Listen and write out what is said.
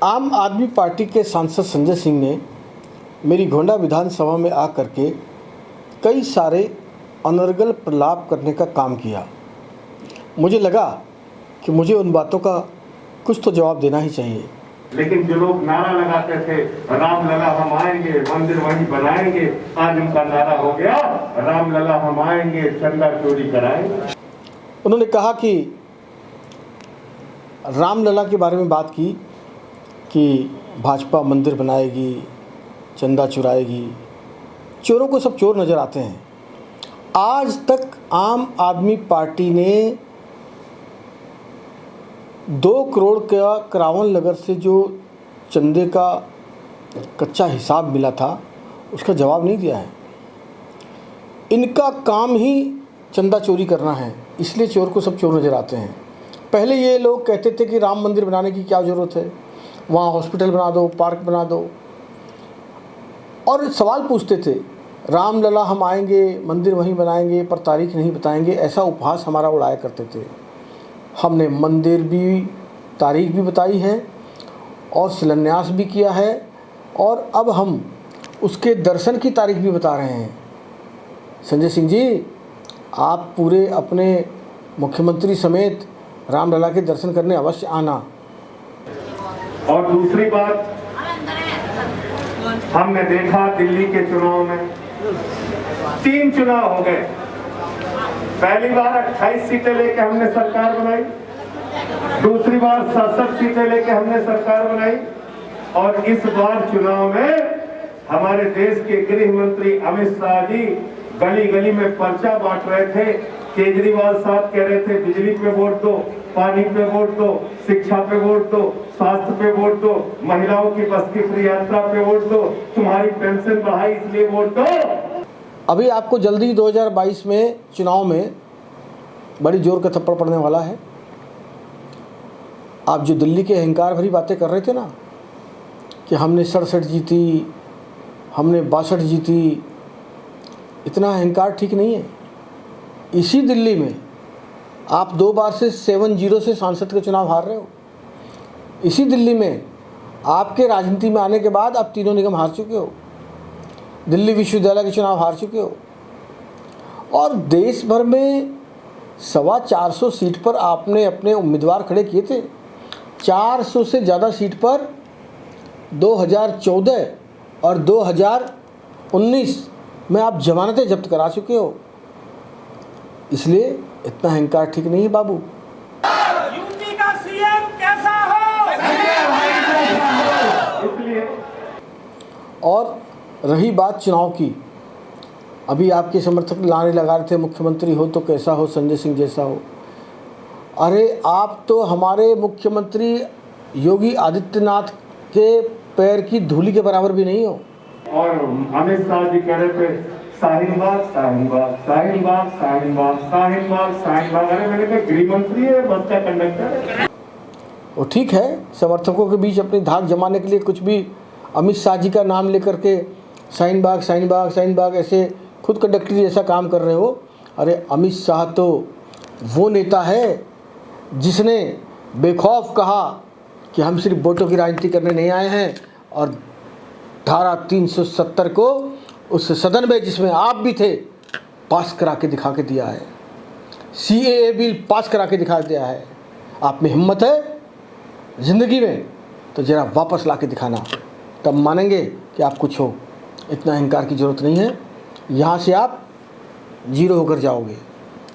आम आदमी पार्टी के सांसद संजय सिंह ने मेरी गोंडा विधानसभा में आकर के कई सारे अनर्गल प्रलाप करने का काम किया। मुझे लगा कि मुझे उन बातों का कुछ तो जवाब देना ही चाहिए। लेकिन जो लोग नारा लगाते थे रामलला हम आएंगे, मंदिर वहीं बनाएंगे, आज उनका नारा हो गया रामलला हम आएंगे, चंदा चोरी कराएंगे। उन्होंने कहा कि रामलला के बारे में बात की कि भाजपा मंदिर बनाएगी, चंदा चुराएगी। चोरों को सब चोर नज़र आते हैं। आज तक आम आदमी पार्टी ने 2 करोड़ का करावन नगर से जो चंदे का कच्चा हिसाब मिला था उसका जवाब नहीं दिया है। इनका काम ही चंदा चोरी करना है, इसलिए चोर को सब चोर नज़र आते हैं। पहले ये लोग कहते थे कि राम मंदिर बनाने की क्या ज़रूरत है, वहाँ हॉस्पिटल बना दो, पार्क बना दो, और सवाल पूछते थे रामलला हम आएंगे, मंदिर वहीं बनाएंगे, पर तारीख नहीं बताएंगे। ऐसा उपहास हमारा उड़ाया करते थे। हमने मंदिर भी, तारीख भी बताई है और शिलान्यास भी किया है, और अब हम उसके दर्शन की तारीख भी बता रहे हैं। संजय सिंह जी, आप पूरे अपने मुख्यमंत्री समेत रामलला के दर्शन करने अवश्य आना। और दूसरी बात, हमने देखा दिल्ली के चुनाव में 3 चुनाव हो गए। पहली बार 28 सीटें लेके हमने सरकार बनाई, दूसरी बार 67 सीटें लेके हमने सरकार बनाई, और इस बार चुनाव में हमारे देश के गृह मंत्री अमित शाह जी गली गली में पर्चा बांट रहे थे। केजरीवाल साहब कह रहे थे बिजली पे वोट दो, पानी पे वोट दो, शिक्षा पे वोट दो, स्वास्थ्य पे वोट दो, महिलाओं की बस की फ्री यात्रा पे वोट दो, तुम्हारी पेंशन बढ़ाई इसलिए वोट दो। अभी आपको जल्दी 2022 में चुनाव में बड़ी जोर का थप्पड़ पड़ने वाला है। आप जो दिल्ली के अहंकार भरी बातें कर रहे थे ना कि हमने 67 जीती, हमने 62 जीती, इतना अहंकार ठीक नहीं है। इसी दिल्ली में आप 2 बार से 7-0 से सांसद के चुनाव हार रहे हो। इसी दिल्ली में आपके राजनीति में आने के बाद आप 3 निगम हार चुके हो, दिल्ली विश्वविद्यालय के चुनाव हार चुके हो, और देश भर में 425 सीट पर आपने अपने उम्मीदवार खड़े किए थे। 400 से ज़्यादा सीट पर 2014 और 2019 में आप जमानतें जब्त करा चुके हो। इसलिए इतना अहंकार ठीक नहीं है बाबू। यूपी का सीएम कैसा हो? इसलिए और रही बात चुनाव की, अभी आपके समर्थक लाने लगा रहे थे मुख्यमंत्री हो तो कैसा हो, संजय सिंह जैसा हो। अरे आप तो हमारे मुख्यमंत्री योगी आदित्यनाथ के पैर की धूली के बराबर भी नहीं हो। और अमित शाह जी कह रहे थे शाहीन बाग, शाहीन बाग, शाहीन बाग, शाहीन बाग, शाहीन बाग, शाहीन बाग। अरे मैंने कहा गृह मंत्री है, बस का कंडक्टर है। वो ठीक है, समर्थकों के बीच अपनी धाक जमाने के लिए कुछ भी अमित शाह जी का नाम लेकर के शाहीन बाग, शाहीन बाग, शाहीन बाग ऐसे खुद कंडक्टरी जैसा काम कर रहे हो। अरे अमित शाह तो वो नेता है जिसने बेखौफ कहा कि हम सिर्फ वोटों की राजनीति करने नहीं आए हैं, और धारा 370 को उस सदन में जिसमें आप भी थे पास करा के दिखा के दिया है। CAA बिल पास करा के दिखा दिया है। आप में हिम्मत है ज़िंदगी में तो ज़रा वापस ला के दिखाना, तब मानेंगे कि आप कुछ हो। इतना अहंकार की ज़रूरत नहीं है, यहाँ से आप 0 होकर जाओगे।